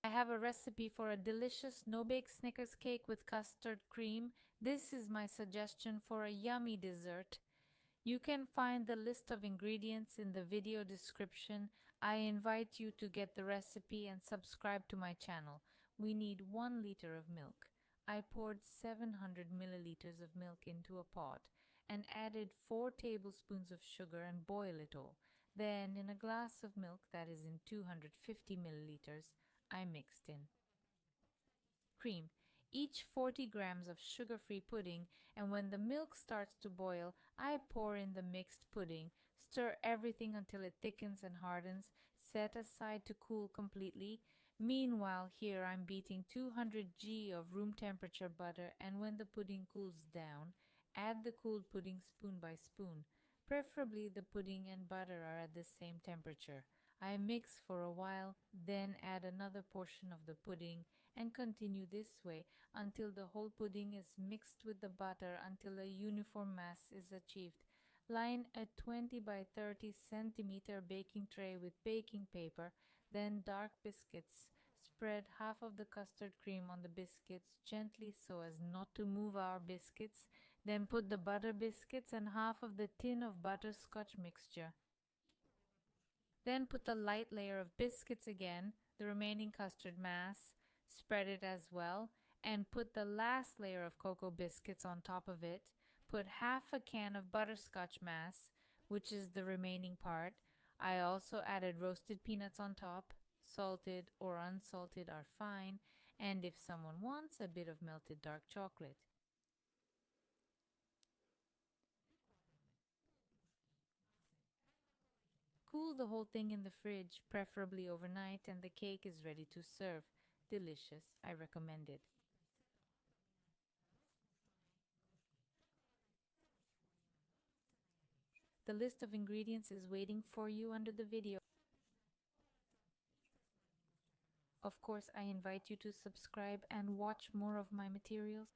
I have a recipe for a delicious no-bake Snickers cake with custard cream. This is my suggestion for a yummy dessert. You can find the list of ingredients in the video description. I invite you to get the recipe and subscribe to my channel. We need 1 liter of milk. I poured 700 milliliters of milk into a pot and added 4 tablespoons of sugar and boil it all. Then, in a glass of milk that is in 250 milliliters, I mixed in cream, each 40 grams of sugar-free pudding, and when the milk starts to boil, I pour in the mixed pudding, stir everything until it thickens and hardens, set aside to cool completely. Meanwhile, here I'm beating 200 g of room temperature butter, and when the pudding cools down, add the cooled pudding spoon by spoon. Preferably the pudding and butter are at the same temperature. I mix for a while, then add another portion of the pudding and continue this way until the whole pudding is mixed with the butter until a uniform mass is achieved. Line a 20 by 30 centimeter baking tray with baking paper, then dark biscuits. Spread half of the custard cream on the biscuits gently so as not to move our biscuits. Then put the butter biscuits and half of the tin of butterscotch mixture. Then put the light layer of biscuits again, the remaining custard mass, spread it as well, and put the last layer of cocoa biscuits on top of it. Put half a can of butterscotch mass, which is the remaining part. I also added roasted peanuts on top. Salted or unsalted are fine, and if someone wants, a bit of melted dark chocolate. Cool the whole thing in the fridge, preferably overnight, and the cake is ready to serve. Delicious. I recommend it. The list of ingredients is waiting for you under the video. Of course, I invite you to subscribe and watch more of my materials.